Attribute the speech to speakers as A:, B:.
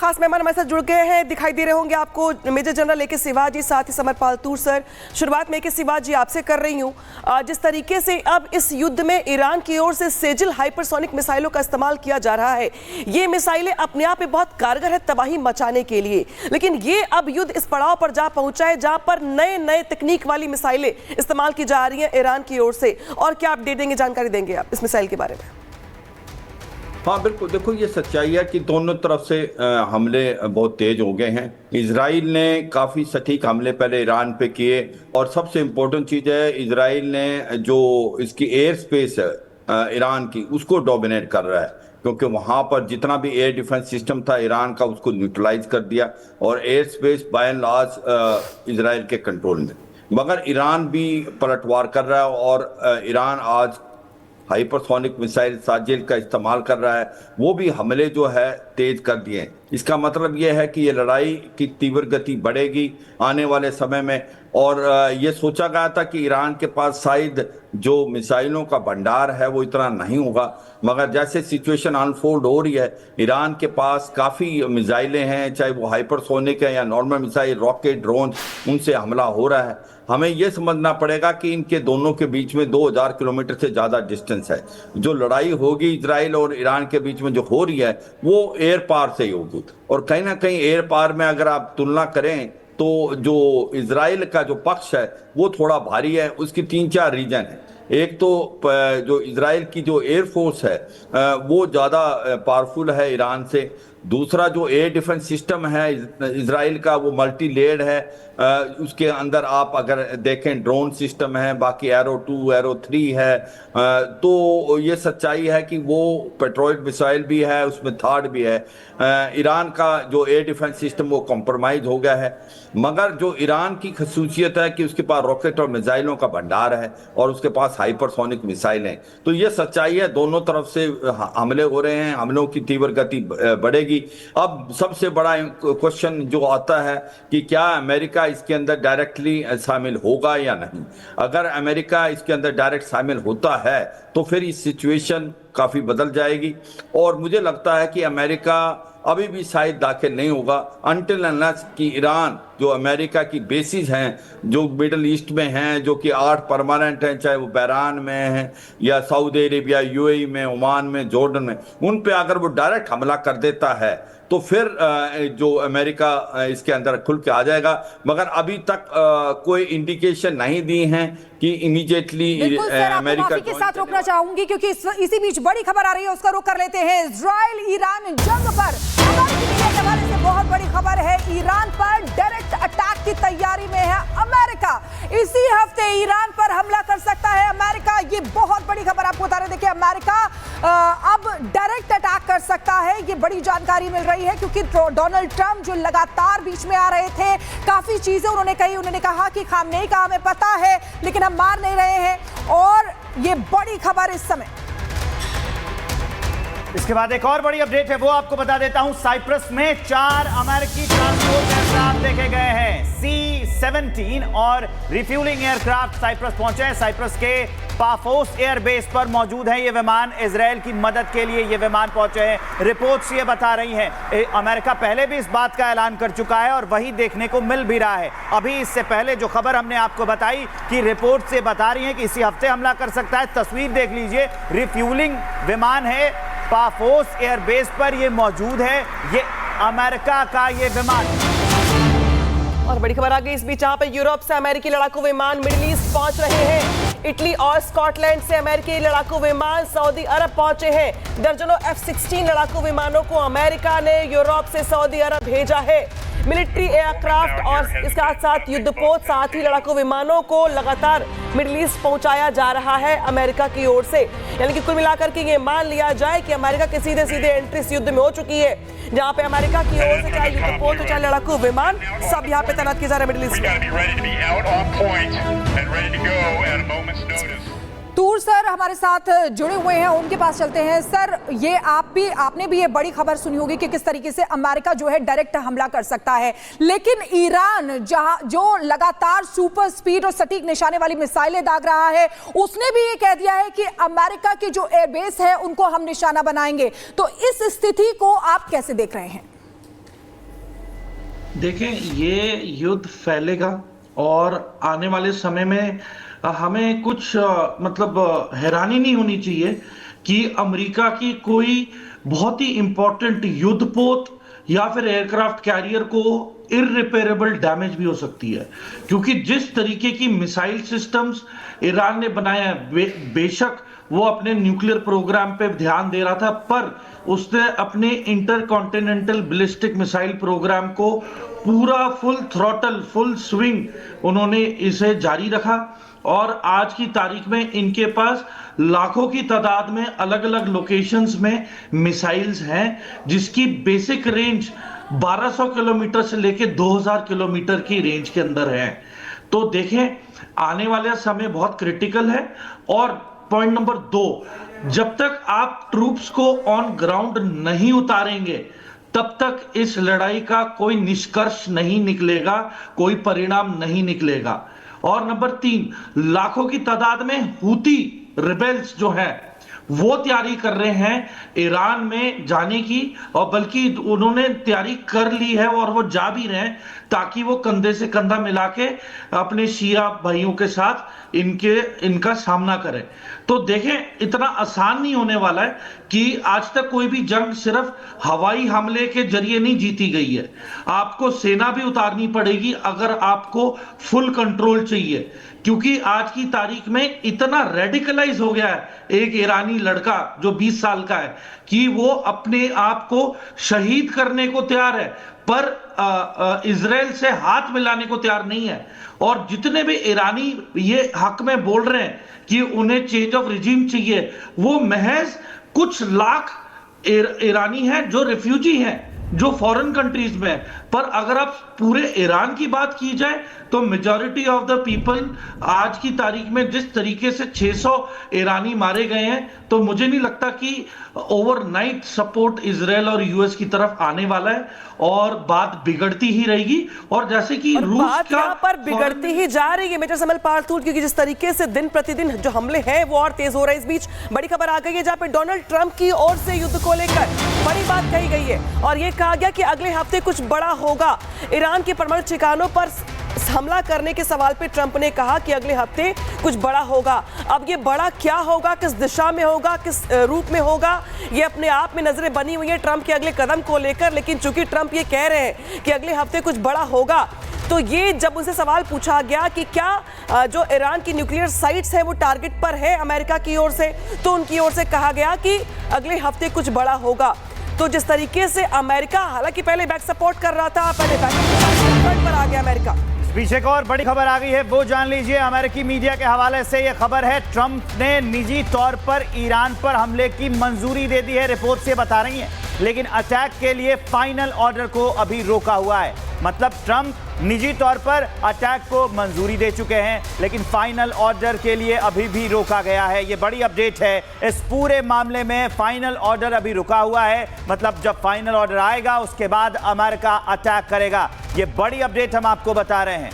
A: खास मेहमान हमारे साथ जुड़ गए हैं, दिखाई दे रहे होंगे आपको, मेजर जनरल ए के सिवाजी, साथ ही समरपाल तूर सर। शुरुआत में ए के सिवाजी आपसे कर रही हूँ, जिस तरीके से अब इस युद्ध में ईरान की ओर से सेजिल हाइपरसोनिक मिसाइलों का इस्तेमाल किया जा रहा है, ये मिसाइलें अपने आप में बहुत कारगर है तबाही मचाने के लिए, लेकिन ये अब युद्ध इस पड़ाव पर जा पहुंचा है जहां पर नए नए तकनीक वाली मिसाइलें इस्तेमाल की जा रही हैं ईरान की ओर से। और क्या अपडेट देंगे, जानकारी देंगे आप इस मिसाइल के बारे में?
B: हाँ बिल्कुल, देखो ये सच्चाई है कि दोनों तरफ से हमले बहुत तेज हो गए हैं। इजराइल ने काफ़ी सटीक हमले पहले ईरान पे किए, और सबसे इम्पोर्टेंट चीज़ है इजराइल ने जो इसकी एयर स्पेस है ईरान की, उसको डोमिनेट कर रहा है, क्योंकि वहाँ पर जितना भी एयर डिफेंस सिस्टम था ईरान का उसको न्यूट्रलाइज कर दिया, और air space by and large Israel के कंट्रोल में। मगर ईरान भी पलटवार कर रहा है, और ईरान आज हाइपरसोनिक मिसाइल साजिल का इस्तेमाल कर रहा है, वो भी हमले जो है तेज कर दिए हैं। इसका मतलब ये है कि ये लड़ाई की तीव्र गति बढ़ेगी आने वाले समय में, और ये सोचा गया था कि ईरान के पास शायद जो मिसाइलों का भंडार है वो इतना नहीं होगा, मगर जैसे सिचुएशन अनफोल्ड हो रही है, ईरान के पास काफ़ी मिसाइलें हैं, चाहे वो हाइपरसोनिक है या नॉर्मल मिसाइल, रॉकेट, ड्रोन, उनसे हमला हो रहा है। हमें ये समझना पड़ेगा कि इनके दोनों के बीच में 2000 किलोमीटर से ज़्यादा डिस्टेंस है। जो लड़ाई होगी इजराइल और ईरान के बीच में जो हो रही है वो एयर पार से ही होगी, और कहीं ना कहीं एयर पार में अगर आप तुलना करें तो जो इजराइल का जो पक्ष है वो थोड़ा भारी है। उसकी 3-4 रीजन है। एक तो जो इजराइल की जो एयरफोर्स है वो ज़्यादा पावरफुल है ईरान से। दूसरा जो एयर डिफेंस सिस्टम है इजराइल का वो मल्टी लेयर्ड है, उसके अंदर आप अगर देखें ड्रोन सिस्टम है, बाकी एरो 2, एरो 3 है, तो ये सच्चाई है कि वो पेट्रोइड मिसाइल भी है, उसमें थर्ड भी है। ईरान का जो एयर डिफेंस सिस्टम वो कॉम्प्रोमाइज हो गया है, मगर जो ईरान की खसूसियत है कि उसके पास रॉकेट और मिसाइलों का भंडार है और उसके पास हाइपरसोनिक मिसाइल हैं। तो ये सच्चाई है, दोनों तरफ से हमले हो रहे हैं, हमलों की तीव्र गति बढ़ेगी। अब सबसे बड़ा क्वेश्चन जो आता है कि क्या अमेरिका इसके अंदर डायरेक्टली शामिल होगा या नहीं। अगर अमेरिका इसके अंदर डायरेक्ट शामिल होता है तो फिर इस सिचुएशन काफ़ी बदल जाएगी, और मुझे लगता है कि अमेरिका अभी भी शायद दाखिल नहीं होगा अनटिल अनलेस कि ईरान जो अमेरिका की बेसिस हैं जो मिडल ईस्ट में हैं, जो कि 8 परमानेंट हैं, चाहे वो बहरान में हैं या सऊदी अरेबिया, यूएई में, ओमान में, जॉर्डन में, उन पे अगर वो डायरेक्ट हमला कर देता है तो फिर जो अमेरिका इसके अंदर खुल के आ जाएगा। मगर अभी तक कोई इंडिकेशन नहीं दी हैं कि इमीडिएटली
C: अमेरिका के साथ रोकना चाहूंगी, क्योंकि इसी बीच बड़ी खबर आ रही है, उसका रुख कर लेते हैं। इजराइल ईरान जंग पर के हवाले से बहुत बड़ी खबर है। ईरान पर डायरेक्ट अटैक की तैयारी में है अमेरिका। इसी हफ्ते ईरान पर हमला कर सकता है अमेरिका, ये बहुत बड़ी खबर आपको बता रहे। देखिए अमेरिका अब डायरेक्ट अटैक कर सकता है, ये बड़ी जानकारी मिल रही है, क्योंकि डोनाल्ड ट्रंप जो लगातार बीच में आ रहे थे, काफी चीजें उन्होंने कही। उन्होंने कहा कि खामनेई का हमें पता है लेकिन हम मार नहीं रहे हैं, और ये बड़ी खबर इस समय।
D: इसके बाद एक और बड़ी अपडेट है, वो आपको बता देता हूं। साइप्रस में 4 अमेरिकी ट्रांसपोर्ट एयरक्राफ्ट देखे गए हैं, C-17 और रिफ्यूलिंग एयरक्राफ्ट साइप्रस पहुंचे हैं। साइप्रस के पाफोस एयरबेस पर मौजूद है ये विमान। इजराइल की मदद के लिए ये विमान पहुंचे हैं, रिपोर्ट्स ये बता रही हैं। अमेरिका पहले भी इस बात का ऐलान कर चुका है और वही देखने को मिल भी रहा है। अभी इससे पहले जो खबर हमने आपको बताई कि रिपोर्ट से बता रही है कि इसी हफ्ते हमला कर सकता है। तस्वीर देख लीजिए, रिफ्यूलिंग विमान है, पाफोस एयरबेस पर ये मौजूद है, ये अमेरिका का ये विमान।
A: और बड़ी खबर आ गई इस बीच, जहां पर यूरोप से अमेरिकी लड़ाकू विमान मिडिल ईस्ट पहुंच रहे हैं। इटली और स्कॉटलैंड से अमेरिकी लड़ाकू विमान सऊदी अरब पहुंचे हैं। दर्जनों F-16 लड़ाकू विमानों को अमेरिका ने यूरोप से सऊदी अरब भेजा है। मिलिट्री एयरक्राफ्ट और इसके साथ साथ युद्धपोत, साथ ही लड़ाकू विमानों को लगातार मिडिल ईस्ट पहुंचाया जा रहा है अमेरिका की ओर से। यानी कि कुल मिलाकर के ये मान लिया जाए कि अमेरिका के सीधे सीधे एंट्री इस युद्ध में हो चुकी है, जहां पे अमेरिका की ओर से चाहे युद्धपोत हो चाहे लड़ाकू विमान, सब यहाँ पे तैनात किए जा रहे हैं मिडिल ईस्ट में।
C: तूर सर हमारे साथ जुड़े हुए हैं, उनके पास चलते हैं। सर, ये आपने भी ये बड़ी खबर सुनी होगी कि किस तरीके से अमेरिका जो है डायरेक्ट हमला कर सकता है, लेकिन ईरान जो लगातार सुपर स्पीड और सटीक निशाने वाली मिसाइलें दाग रहा है, उसने भी ये कह दिया है कि अमेरिका की जो एयरबेस है उनको हम निशाना बनाएंगे। तो इस स्थिति को आप कैसे देख रहे हैं?
E: देखें, ये युद्ध फैलेगा और आने वाले समय में हमें कुछ हैरानी नहीं होनी चाहिए कि अमेरिका की कोई बहुत ही इंपॉर्टेंट युद्धपोत या फिर एयरक्राफ्ट कैरियर को इररिपेयरेबल डैमेज भी हो सकती है, क्योंकि जिस तरीके की मिसाइल सिस्टम्स ईरान ने बनाया है, बेशक वो अपने न्यूक्लियर प्रोग्राम पे ध्यान दे रहा था, पर उसने अपने इंटरकॉन्टिनेंटल बैलिस्टिक मिसाइल प्रोग्राम को पूरा फुल थ्रॉटल, फुल स्विंग उन्होंने इसे जारी रखा। और आज की तारीख में इनके पास लाखों की तादाद में अलग अलग लोकेशंस में मिसाइल्स हैं, जिसकी बेसिक रेंज 1200 किलोमीटर से लेके 2000 किलोमीटर की रेंज के अंदर है। तो देखें, आने वाला समय बहुत क्रिटिकल है। और पॉइंट नंबर 2, जब तक आप ट्रूप्स को ऑन ग्राउंड नहीं उतारेंगे तब तक इस लड़ाई का कोई निष्कर्ष नहीं निकलेगा, कोई परिणाम नहीं निकलेगा। और नंबर 3, लाखों की तादाद में हूती रिबेल्स जो है वो तैयारी कर रहे हैं ईरान में जाने की, और बल्कि उन्होंने तैयारी कर ली है और वो जा भी रहे हैं, ताकि वो कंधे से कंधा मिला के अपने शिया भाइयों के साथ इनका सामना करें। तो देखें, इतना आसान नहीं होने वाला है कि आज तक कोई भी जंग सिर्फ हवाई हमले के जरिए नहीं जीती गई है। आपको सेना भी उतारनी पड़ेगी अगर आपको फुल कंट्रोल चाहिए, क्योंकि आज की तारीख में इतना रेडिकलाइज हो गया है एक ईरानी लड़का जो 20 साल का है कि वो अपने आप को शहीद करने को तैयार है, पर इजराइल से हाथ मिलाने को तैयार नहीं है। और जितने भी ईरानी ये हक में बोल रहे हैं कि उन्हें चेंज ऑफ रिजीम चाहिए, वो महज कुछ लाख ईरानी हैं जो रिफ्यूजी हैं, जो फॉरेन कंट्रीज में। पर अगर आप पूरे ईरान की बात की जाए तो मेजॉरिटी ऑफ द पीपल आज की तारीख में जिस तरीके से 600 ईरानी मारे गए हैं, तो मुझे नहीं लगता कि ओवरनाइट सपोर्ट इजराइल और यूएस की तरफ आने वाला है, और बात बिगड़ती ही रहेगी। और जैसे कि रूस
A: बात
E: का
A: यहाँ पर बिगड़ती ही जा रही है मेजर समल पार्थूर, क्योंकि जिस तरीके से दिन प्रतिदिन जो हमले हैं वो और तेज हो रहे हैं। इस बीच बड़ी खबर आ गई है जहां पे डोनाल्ड ट्रंप की ओर से युद्ध को लेकर बड़ी बात कही गई है और ये कहा गया कि अगले हफ्ते कुछ बड़ा होगा। ईरान के परमाणु ठिकानों पर हमला करने के सवाल पे ट्रंप ने कहा कि अगले हफ्ते कुछ बड़ा होगा। अब ये बड़ा क्या होगा, किस दिशा में होगा, किस रूप में होगा, ये अपने आप में नजरें बनी हुई है ट्रंप के अगले कदम को लेकर। लेकिन चूंकि ट्रंप ये कह रहे हैं कि अगले हफ्ते कुछ बड़ा होगा, तो ये जब उनसे सवाल पूछा गया कि क्या जो ईरान की न्यूक्लियर साइट्स है वो टारगेट पर है अमेरिका की ओर से, तो उनकी ओर से कहा गया कि अगले हफ्ते कुछ बड़ा होगा। तो जिस तरीके से अमेरिका हालांकि पहले बैक सपोर्ट कर रहा था, पहले बैक पर आ गया अमेरिका।
D: पीछे एक और बड़ी खबर आ गई है, वो जान लीजिए। अमेरिकी मीडिया के हवाले से यह खबर है, ट्रंप ने निजी तौर पर ईरान पर हमले की मंजूरी दे दी है, रिपोर्ट से बता रही हैं, लेकिन अटैक के लिए फाइनल ऑर्डर को अभी रोका हुआ है। मतलब ट्रंप निजी तौर पर अटैक को मंजूरी दे चुके हैं, लेकिन फाइनल ऑर्डर के लिए अभी भी रोका गया है। ये बड़ी अपडेट है इस पूरे मामले में, फाइनल ऑर्डर अभी रुका हुआ है। मतलब जब फाइनल ऑर्डर आएगा उसके बाद अमेरिका अटैक करेगा। ये बड़ी अपडेट हम आपको बता रहे हैं।